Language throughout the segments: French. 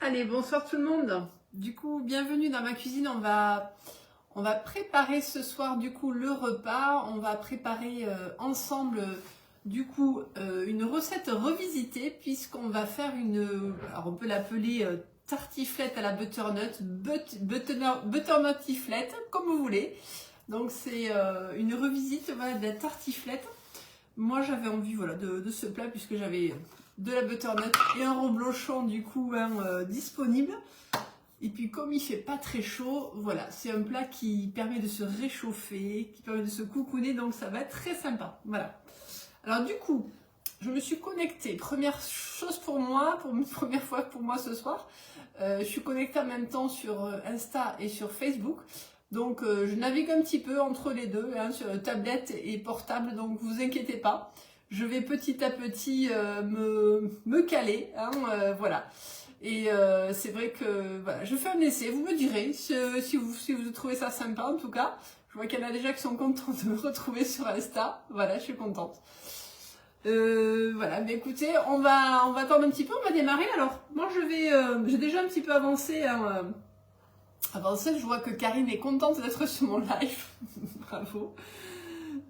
Allez, bonsoir tout le monde. Du coup, bienvenue dans ma cuisine. On va préparer ce soir du coup le repas. On va préparer ensemble une recette revisitée puisqu'on va faire alors on peut l'appeler tartiflette à la butternut, butternut tiflette, comme vous voulez. Donc c'est une revisite voilà, de la tartiflette. Moi j'avais envie voilà, de ce plat puisque j'avais de la butternut et un reblochon du coup disponible. Et puis comme il fait pas très chaud, voilà, c'est un plat qui permet de se réchauffer, qui permet de se coucouner, donc ça va être très sympa. Voilà. Alors du coup, je me suis connectée. Première chose pour moi, pour une première fois pour moi ce soir, je suis connectée en même temps sur Insta et sur Facebook. Donc je navigue un petit peu entre les deux, sur tablette et portable, donc vous inquiétez pas. Je vais petit à petit me caler, voilà. Et c'est vrai que voilà, je fais un essai, vous me direz si vous trouvez ça sympa en tout cas. Je vois qu'il y en a déjà qui sont contents de me retrouver sur Insta, voilà, je suis contente. Voilà, mais écoutez, on va attendre un petit peu, on va démarrer. Alors, moi j'ai déjà un petit peu avancé. Je vois que Karine est contente d'être sur mon live, bravo.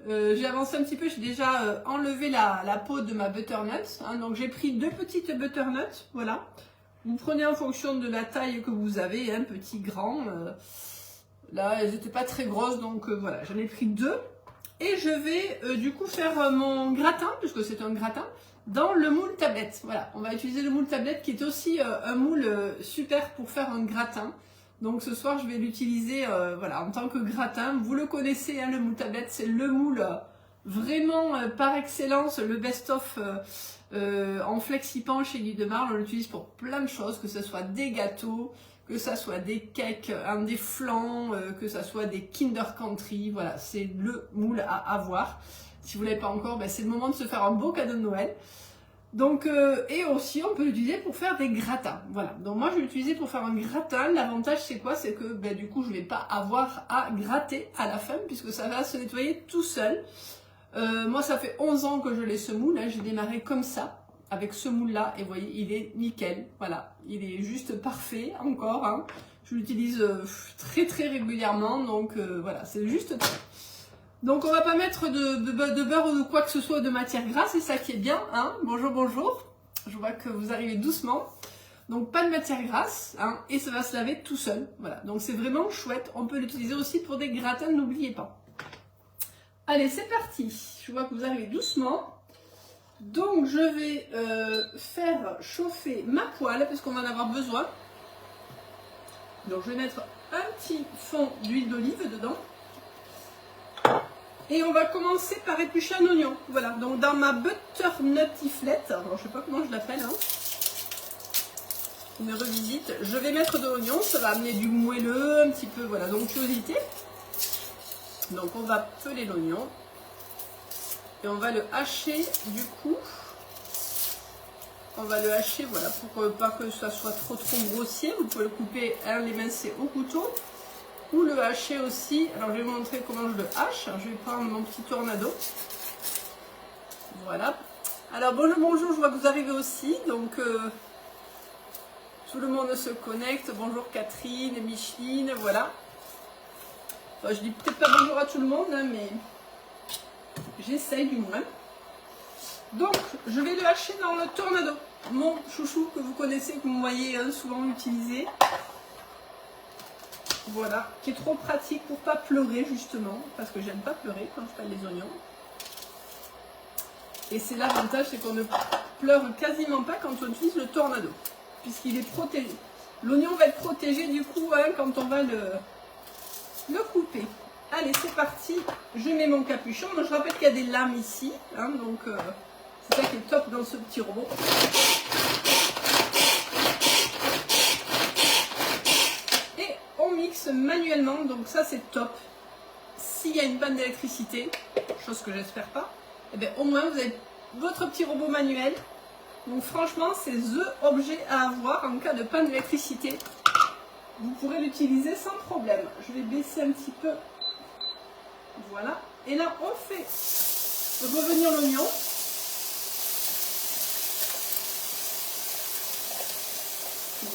J'ai avancé un petit peu, j'ai déjà enlevé la peau de ma butternut, donc j'ai pris 2 petites butternuts, voilà. Vous prenez en fonction de la taille que vous avez, petit, grand. Là, elles n'étaient pas très grosses, donc voilà, j'en ai pris 2. Et je vais du coup faire mon gratin, puisque c'est un gratin, dans le moule tablette. Voilà, on va utiliser le moule tablette qui est aussi un moule super pour faire un gratin. Donc ce soir, je vais l'utiliser voilà, en tant que gratin. Vous le connaissez, le moule tablette, c'est le moule vraiment par excellence, le best-of en flexipan chez Guy Demarle. On l'utilise pour plein de choses, que ce soit des gâteaux, que ça soit des cakes, des flans, que ça soit des Kinder Country, voilà, c'est le moule à avoir. Si vous ne l'avez pas encore, c'est le moment de se faire un beau cadeau de Noël. Donc, et aussi, on peut l'utiliser pour faire des gratins. Voilà, donc moi je vais l'utiliser pour faire un gratin. L'avantage c'est quoi? C'est que du coup je ne vais pas avoir à gratter à la fin, puisque ça va se nettoyer tout seul. Moi ça fait 11 ans que je l'ai ce moule, j'ai démarré comme ça. Avec ce moule là, et vous voyez, il est nickel, voilà, il est juste parfait encore, je l'utilise très très régulièrement, donc voilà, c'est juste top. Donc on va pas mettre de beurre ou de quoi que ce soit de matière grasse, c'est ça qui est bien, bonjour bonjour, je vois que vous arrivez doucement, donc pas de matière grasse, et ça va se laver tout seul, voilà, donc c'est vraiment chouette, on peut l'utiliser aussi pour des gratins, n'oubliez pas. Allez, c'est parti, je vois que vous arrivez doucement. Donc je vais faire chauffer ma poêle parce qu'on va en avoir besoin. Donc je vais mettre un petit fond d'huile d'olive dedans. Et on va commencer par éplucher un oignon. Voilà, donc dans ma butternut tiflette, alors je sais pas comment je l'appelle, une revisite, je vais mettre de l'oignon, ça va amener du moelleux, un petit peu, voilà, d'onctuosité. Donc on va peler l'oignon. Et on va le hacher du coup. On va le hacher, voilà, pour pas que ça soit trop grossier. Vous pouvez le couper, l'émincer au couteau. Ou le hacher aussi. Alors je vais vous montrer comment je le hache. Alors, je vais prendre mon petit tornado. Voilà. Alors bonjour, je vois que vous arrivez aussi. Donc tout le monde se connecte. Bonjour Catherine, Micheline, voilà. Enfin, je dis peut-être pas bonjour à tout le monde, mais j'essaye du moins. Donc, je vais le hacher dans le tornado, mon chouchou que vous connaissez, que vous voyez souvent utiliser. Voilà, qui est trop pratique pour pas pleurer justement, parce que j'aime pas pleurer quand je pèle les oignons. Et c'est l'avantage, c'est qu'on ne pleure quasiment pas quand on utilise le tornado, puisqu'il est protégé. L'oignon va être protégé du coup quand on va le couper. Allez, c'est parti, je mets mon capuchon. Donc, je rappelle qu'il y a des lames ici, donc c'est ça qui est top dans ce petit robot. Et on mixe manuellement, donc ça c'est top. S'il y a une panne d'électricité, chose que j'espère pas, au moins vous avez votre petit robot manuel. Donc franchement, c'est THE objet à avoir en cas de panne d'électricité. Vous pourrez l'utiliser sans problème. Je vais baisser un petit peu. Voilà, et là on fait revenir l'oignon.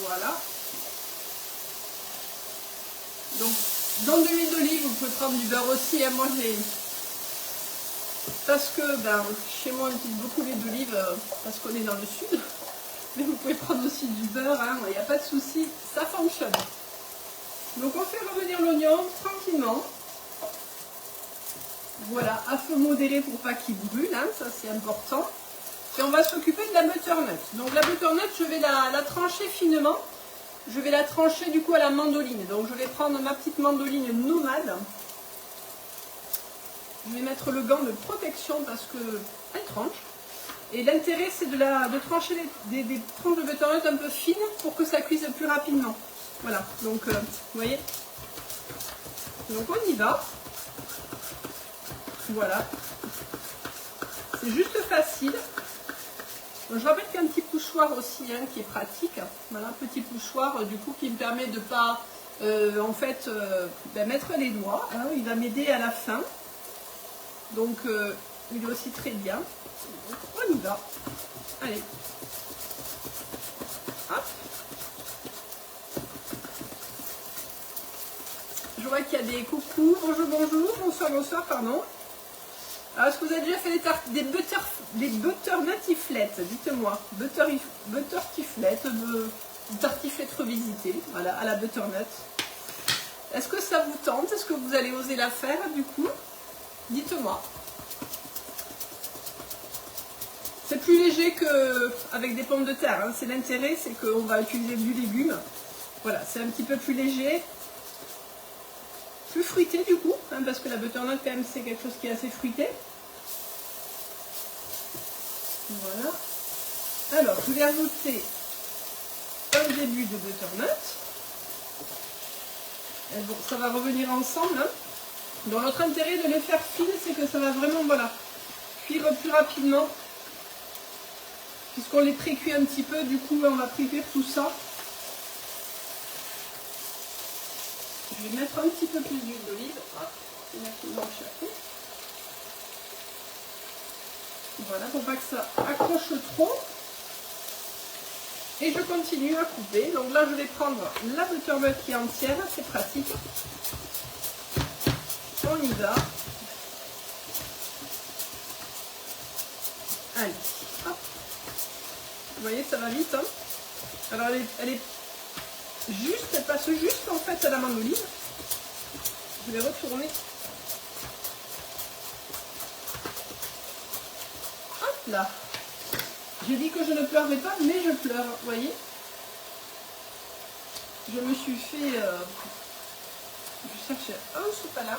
Voilà. Donc, dans de l'huile d'olive, vous pouvez prendre du beurre aussi. Hein. Moi, j'ai... Parce que, ben, chez moi, on utilise beaucoup l'huile d'olive parce qu'on est dans le sud. Mais vous pouvez prendre aussi du beurre, hein. Il n'y a pas de souci, ça fonctionne. Donc, on fait revenir l'oignon tranquillement. Voilà, à feu modéré pour pas qu'il brûle, hein, ça c'est important. Et on va s'occuper de la butternut. Donc la butternut, je vais la trancher finement. Je vais la trancher du coup à la mandoline. Donc je vais prendre ma petite mandoline nomade. Je vais mettre le gant de protection parce qu'elle tranche. Et l'intérêt c'est de trancher des tranches de butternut un peu fines pour que ça cuise plus rapidement. Voilà, donc vous voyez. Donc on y va. Voilà, c'est juste facile. Donc, je rappelle qu'il y a un petit pochoir aussi hein, qui est pratique. Voilà, un petit pochoir du coup qui me permet de ne pas mettre les doigts. Hein, il va m'aider à la fin. Donc il est aussi très bien. Donc, on y va. Allez. Hop. Je vois qu'il y a des coucou, bonjour, bonsoir, bonsoir, pardon. Alors, est-ce que vous avez déjà fait des butternutiflettes? Dites-moi, buttertiflettes, tartiflettes revisitées, voilà, à la butternut. Est-ce que ça vous tente? Est-ce que vous allez oser la faire du coup? Dites-moi. C'est plus léger qu'avec des pommes de terre, hein. C'est l'intérêt, c'est qu'on va utiliser du légume. Voilà, c'est un petit peu plus léger. Plus fruité du coup, hein, parce que la butternut quand même c'est quelque chose qui est assez fruité. Voilà. Alors je vais ajouter un début de butternut. Et bon, ça va revenir ensemble. Hein. Donc notre intérêt de les faire fines, c'est que ça va vraiment voilà, cuire plus rapidement. Puisqu'on les pré-cuit un petit peu, du coup on va pré-cuire tout ça. Je vais mettre un petit peu plus d'huile d'olive. Voilà, pour pas que ça accroche trop. Et je continue à couper. Donc là, je vais prendre la butternut qui est entière. C'est pratique. On y va. Allez, hop. Vous voyez, ça va vite. Hein. Alors, elle est juste, elle passe juste en fait à la mandoline. Je vais retourner. Hop là. J'ai dit que je ne pleurerais pas, mais je pleure. Vous voyez. Je me suis fait... je cherchais un sopalin.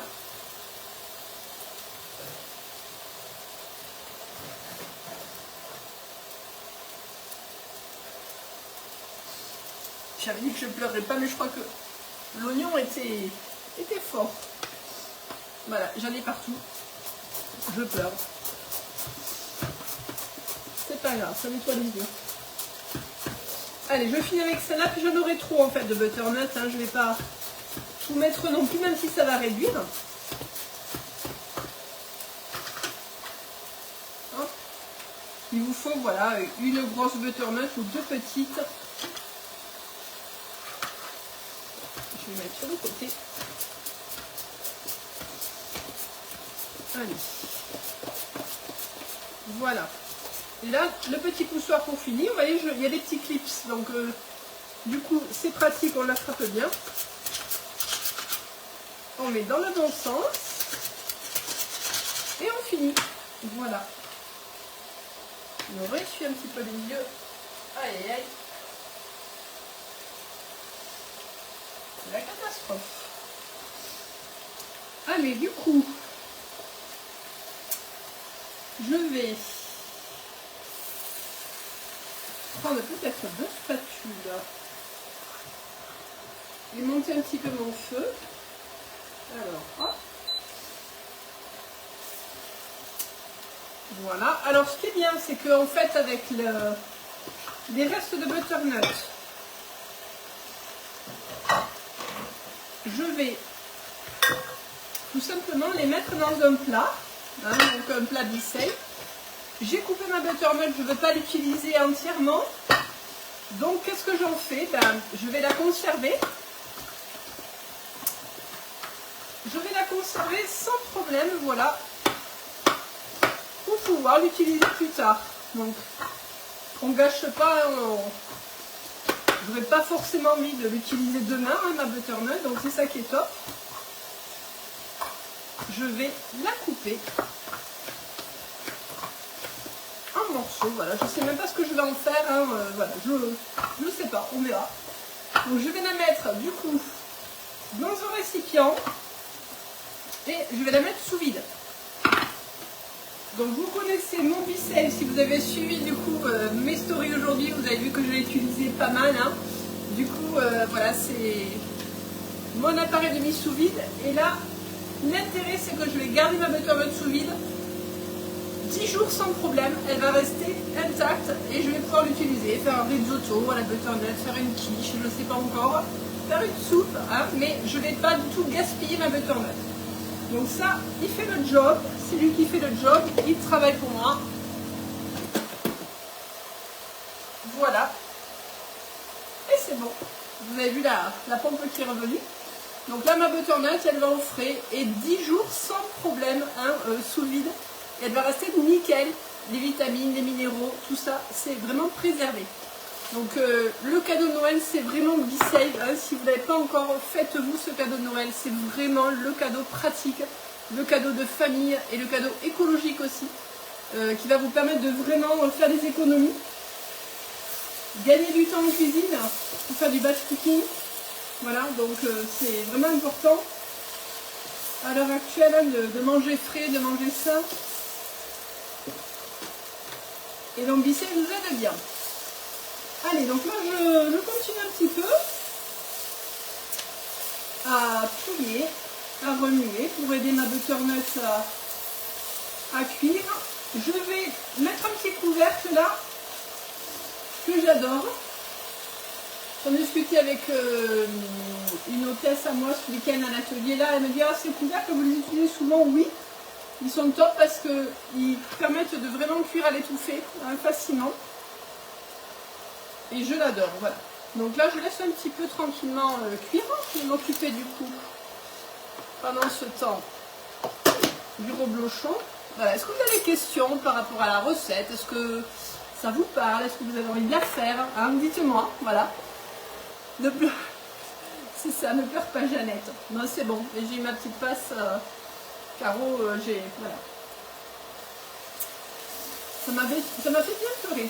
J'avais dit que je ne pleurerais pas, mais je crois que l'oignon était fort. Voilà, j'en ai partout. Je pleure. C'est pas grave, ça nettoie les yeux. Allez, je finis avec celle-là, puis j'en aurai trop en fait de butternut. Hein, je ne vais pas tout mettre non plus, même si ça va réduire. Hop. Il vous faut voilà une grosse butternut ou deux petites. Je vais mettre sur le côté. Allez. Voilà. Et là, le petit poussoir pour finir. Vous voyez, il y a des petits clips. Donc, du coup, c'est pratique, on l'attrape bien. On met dans le bon sens. Et on finit. Voilà. On réessuie un petit peu les yeux. Aïe, aïe, aïe. C'est la catastrophe. Allez, du coup, je vais prendre peut-être deux spatules et monter un petit peu mon feu. Alors, hop. Voilà. Alors, ce qui est bien, c'est qu'en fait, avec les restes de butternut, je vais tout simplement les mettre dans un plat, hein, donc un plat Bissell. J'ai coupé ma butternut, je ne veux pas l'utiliser entièrement. Donc qu'est-ce que j'en fais? Je vais la conserver. Je vais la conserver sans problème, voilà, pour pouvoir l'utiliser plus tard. Donc, on ne gâche pas, je n'aurais pas forcément envie de l'utiliser demain, hein, ma butternut, donc c'est ça qui est top. Je vais la couper en morceaux, voilà, je ne sais même pas ce que je vais en faire, hein, voilà, je ne sais pas, on verra. Donc je vais la mettre du coup dans un récipient. Et je vais la mettre sous vide. Donc vous connaissez mon Bicel, si vous avez suivi du coup mes stories aujourd'hui, vous avez vu que je l'ai utilisé pas mal. Hein. Du coup, voilà, c'est mon appareil de mise sous vide. Et là, l'intérêt c'est que je vais garder ma butternut sous vide 10 jours sans problème. Elle va rester intacte et je vais pouvoir l'utiliser. Faire un risotto à la butternut, faire une quiche, je ne sais pas encore. Faire une soupe, hein, mais je ne vais pas du tout gaspiller ma butternut. Donc ça, il fait le job, c'est lui qui fait le job, il travaille pour moi. Voilà. Et c'est bon. Vous avez vu la pompe qui est revenue. Donc là, ma butternut, elle va au frais et 10 jours sans problème, hein, sous vide. Et elle va rester nickel. Les vitamines, les minéraux, tout ça, c'est vraiment préservé. Donc le cadeau de Noël, c'est vraiment Bicel, hein. Si vous ne l'avez pas encore, faites-vous ce cadeau de Noël. C'est vraiment le cadeau pratique, le cadeau de famille et le cadeau écologique aussi, qui va vous permettre de vraiment faire des économies, gagner du temps en cuisine pour faire du batch cooking. Voilà, donc c'est vraiment important à l'heure actuelle, hein, de manger frais, de manger sain. Et donc Bicel nous aide bien. Allez, donc là je continue un petit peu à touiller, à remuer pour aider ma butternut à cuire. Je vais mettre un petit couvercle là, que j'adore. J'en ai discuté avec une hôtesse à moi ce week-end à l'atelier là. Elle me dit, ah, ces couvercles, vous les utilisez souvent? Oui, ils sont top parce qu'ils permettent de vraiment cuire à l'étouffée, hein, facilement. Et je l'adore, voilà. Donc là, je laisse un petit peu tranquillement cuire. Je vais m'occuper du coup, pendant ce temps, du reblochon. Voilà. Est-ce que vous avez des questions par rapport à la recette? Est-ce que ça vous parle? Est-ce que vous avez envie de la faire, hein? Dites-moi, voilà. Ne pleure... C'est ça, ne pleure pas Jeannette. Non, c'est bon. Et j'ai eu ma petite passe, Caro, j'ai... Voilà. Ça m'a fait bien pleurer.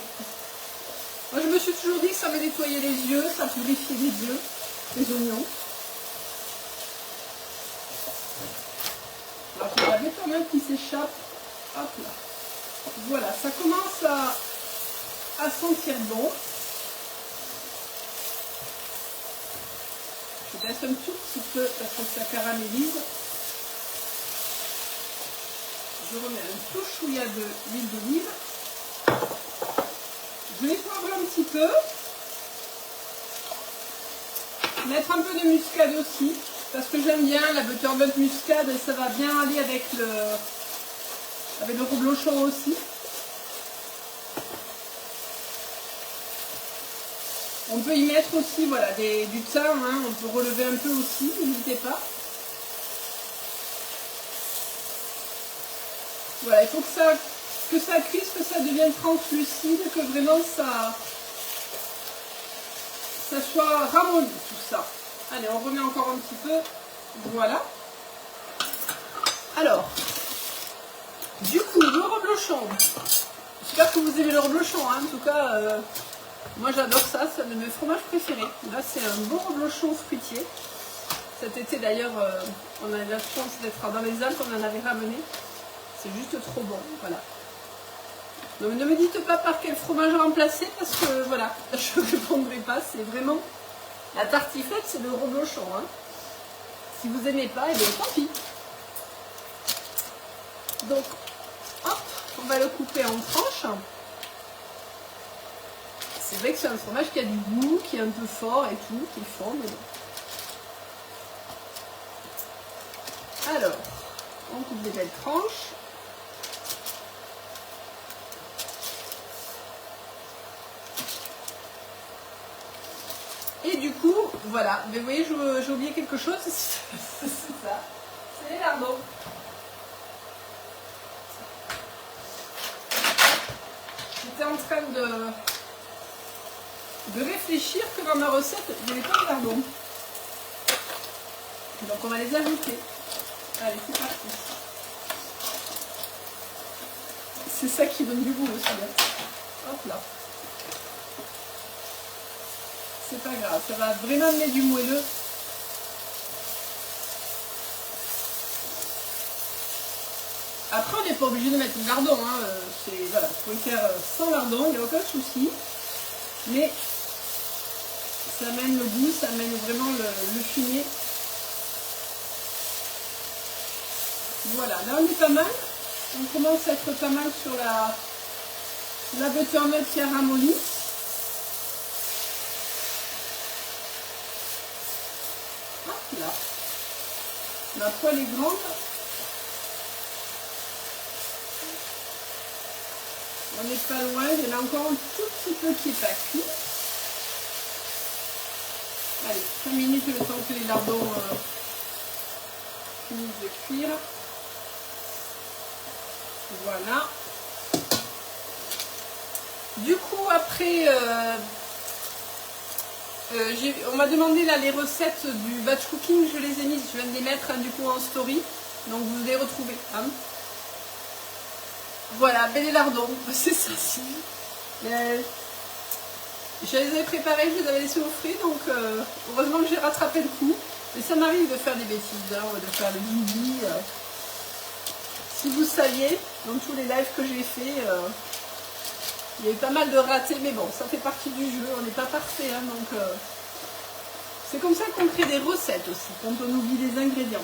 Moi, je me suis toujours dit que ça me nettoyait les yeux, ça purifiait les yeux, les oignons. Alors, j'ai la butternut qui s'échappe. Hop là. Voilà, ça commence à sentir bon. Je baisse un tout petit peu parce que ça caramélise. Je remets un tout chouïa d'huile d'olive. Je vais poivrer un petit peu. Mettre un peu de muscade aussi, parce que j'aime bien la butternut muscade, et ça va bien aller avec le reblochon aussi. On peut y mettre aussi, voilà, du thym, hein, on peut relever un peu aussi, n'hésitez pas. Voilà, il faut que ça cuise, que ça devienne translucide, que vraiment ça soit ramolli tout ça. Allez, on remet encore un petit peu. Voilà. Alors, du coup, le reblochon. J'espère que vous aimez le reblochon, hein. En tout cas, moi j'adore ça, c'est un de mes fromages préférés. Là, c'est un bon reblochon fruitier. Cet été d'ailleurs, on a eu la chance d'être dans les Alpes, on en avait ramené. C'est juste trop bon, voilà. Donc ne me dites pas par quel fromage remplacer, parce que voilà, je ne répondrai pas, c'est vraiment... La tartiflette, c'est le reblochon, hein. Si vous n'aimez pas, eh bien tant pis. Donc, hop, on va le couper en tranches. C'est vrai que c'est un fromage qui a du goût, qui est un peu fort et tout, qui est fort, mais bon. Alors, on coupe des belles tranches. Et du coup, voilà. Mais vous voyez, j'ai oublié quelque chose. C'est ça. C'est les lardons. J'étais en train de réfléchir que dans ma recette, il n'y avait pas de lardons. Donc on va les ajouter. Allez, c'est parti. C'est ça qui donne du goût aussi. Hop là. C'est pas grave, ça va vraiment amener du moelleux. Après, on n'est pas obligé de mettre du lardon. Hein. Voilà, vous pouvez faire sans lardon, il n'y a aucun souci. Mais ça amène le goût, ça amène vraiment le fumet. Voilà, là on est pas mal. On commence à être pas mal sur la butternut qui a ramolli. Hop là. Ma poêle est grande. On n'est pas loin, il y en a encore un tout petit peu qui n'est pas cuit. Allez, 5 minutes le temps que les lardons finissent de cuire. Voilà. Du coup, après, on m'a demandé là les recettes du batch cooking, je les ai mises, je viens de les mettre hein, du coup en story. Donc vous les retrouvez. Hein. Voilà, ben les lardons, c'est ça. Je les avais préparés, je les avais laissés au frais, donc heureusement que j'ai rattrapé le coup. Mais ça m'arrive de faire des bêtises, hein, de faire le bibi. Si vous saviez, dans tous les lives que j'ai fait, il y a eu pas mal de ratés, mais bon, ça fait partie du jeu, on n'est pas parfait, hein, donc c'est comme ça qu'on crée des recettes aussi, quand on oublie les ingrédients.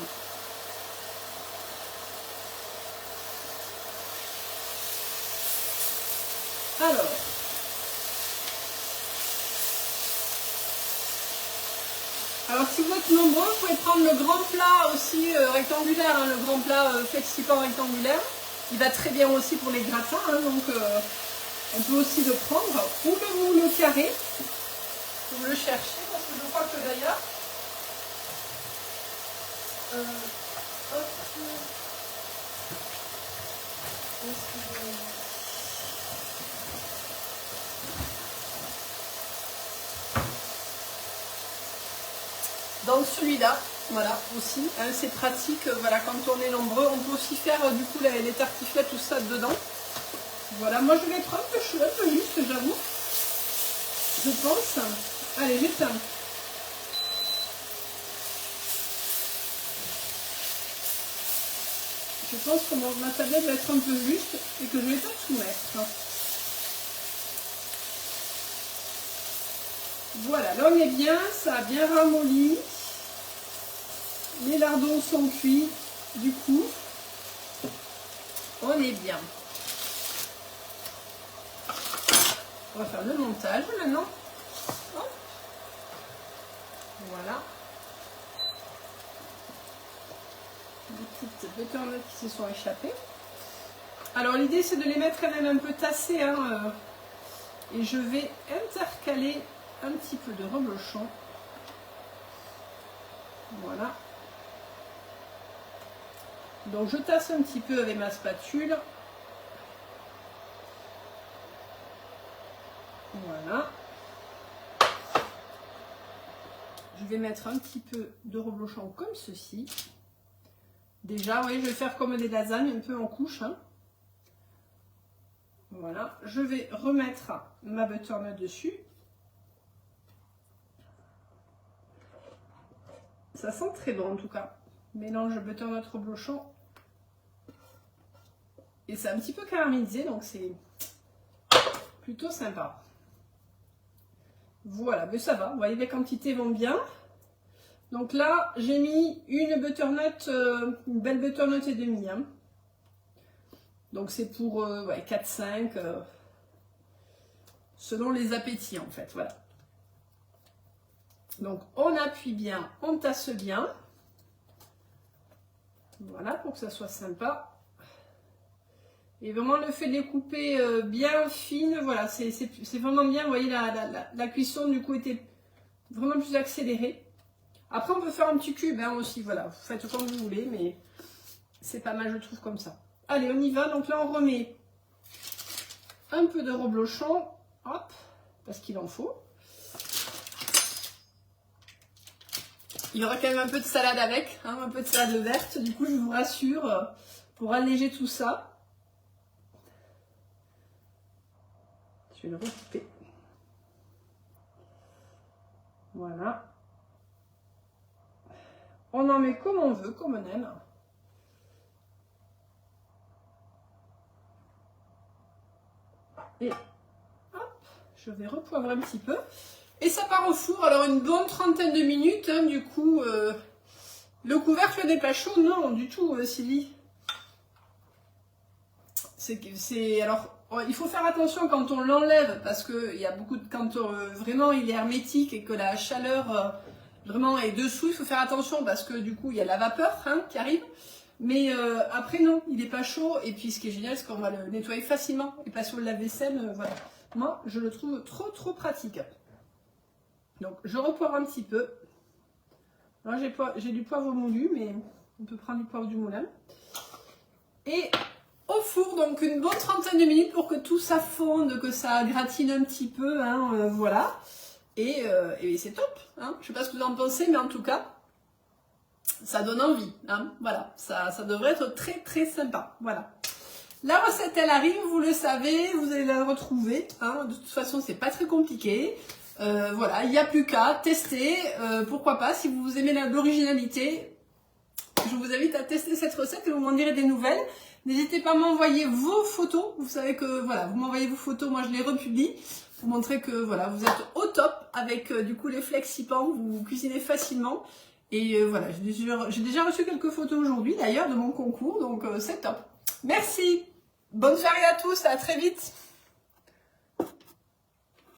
Alors si vous êtes nombreux, vous pouvez prendre le grand plat aussi rectangulaire, hein, le grand plat flexipan rectangulaire. Il va très bien aussi pour les gratins, hein, donc on peut aussi le prendre. Ou le moule carré, vous le cherchez, parce que je crois que d'ailleurs... dans celui-là, voilà, aussi, hein, c'est pratique, voilà, quand on est nombreux, on peut aussi faire du coup les tartiflettes, tout ça dedans. Voilà, moi je vais prendre que je suis un peu juste, j'avoue, je pense. Allez, j'éteins. Je pense que ma tablette va être un peu juste et que je ne vais pas tout mettre. Voilà, là on est bien, ça a bien ramolli. Les lardons sont cuits, du coup, on est bien. On va faire le montage maintenant. Hop. Voilà. Des petites butternuts qui se sont échappées. Alors l'idée c'est de les mettre quand même un peu tassés. Hein, et je vais intercaler un petit peu de reblochon. Voilà. Donc je tasse un petit peu avec ma spatule. Voilà. Je vais mettre un petit peu de reblochon comme ceci. Déjà, oui, je vais faire comme des lasagnes, un peu en couche. Hein. Voilà. Je vais remettre ma butternut dessus. Ça sent très bon en tout cas. Mélange butternut reblochon. Et c'est un petit peu caramélisé, donc c'est plutôt sympa. Voilà, mais ça va. Vous voyez, les quantités vont bien. Donc là, j'ai mis une butternut, une belle butternut et demie. Hein. Donc c'est pour ouais, 4-5, selon les appétits en fait. Voilà. Donc on appuie bien, on tasse bien. Voilà, pour que ça soit sympa. Et vraiment le fait de les couper bien fines, voilà, c'est vraiment bien. Vous voyez, la cuisson du coup était vraiment plus accéléré. Après, on peut faire un petit cube hein, aussi, voilà. Vous faites comme vous voulez, mais c'est pas mal, je trouve, comme ça. Allez, on y va. Donc là, on remet un peu de reblochon. Hop, parce qu'il en faut. Il y aura quand même un peu de salade avec, hein, un peu de salade verte. Du coup, je vous rassure, pour alléger tout ça. Je vais le recouper. Voilà. On en met comme on veut, comme on aime. Et hop, je vais repoivrer un petit peu. Et ça part au four, alors une bonne trentaine de minutes. Hein, du coup, le couvercle n'est pas chaud, non, du tout, Sylvie. Alors, il faut faire attention quand on l'enlève, parce que il y a beaucoup de... Quand vraiment il est hermétique et que la chaleur vraiment est dessous, il faut faire attention, parce que du coup, il y a la vapeur hein, qui arrive. Mais après, non, il n'est pas chaud. Et puis, ce qui est génial, c'est qu'on va le nettoyer facilement. Et pas sur le lave-vaisselle, voilà. Moi, je le trouve trop pratique. Donc, je repoivre un petit peu. Alors, j'ai du poivre moulu, mais on peut prendre du poivre du moulin. Et au four, donc une bonne trentaine de minutes pour que tout ça fonde, que ça gratine un petit peu, hein, voilà. Et c'est top. Hein. Je ne sais pas ce que vous en pensez, mais en tout cas, ça donne envie. Hein. Voilà, ça devrait être très sympa. Voilà. La recette, elle arrive, vous le savez, vous allez la retrouver. Hein. De toute façon, c'est pas très compliqué. Voilà, il n'y a plus qu'à tester. Pourquoi pas, si vous aimez l'originalité, je vous invite à tester cette recette et vous m'en direz des nouvelles. N'hésitez pas à m'envoyer vos photos. Vous savez que voilà, vous m'envoyez vos photos, moi je les republie. Pour montrer que voilà, vous êtes au top avec du coup les Flexipans, vous cuisinez facilement. Et voilà, j'ai déjà reçu quelques photos aujourd'hui d'ailleurs de mon concours, donc c'est top. Merci, bonne soirée à tous, à très vite.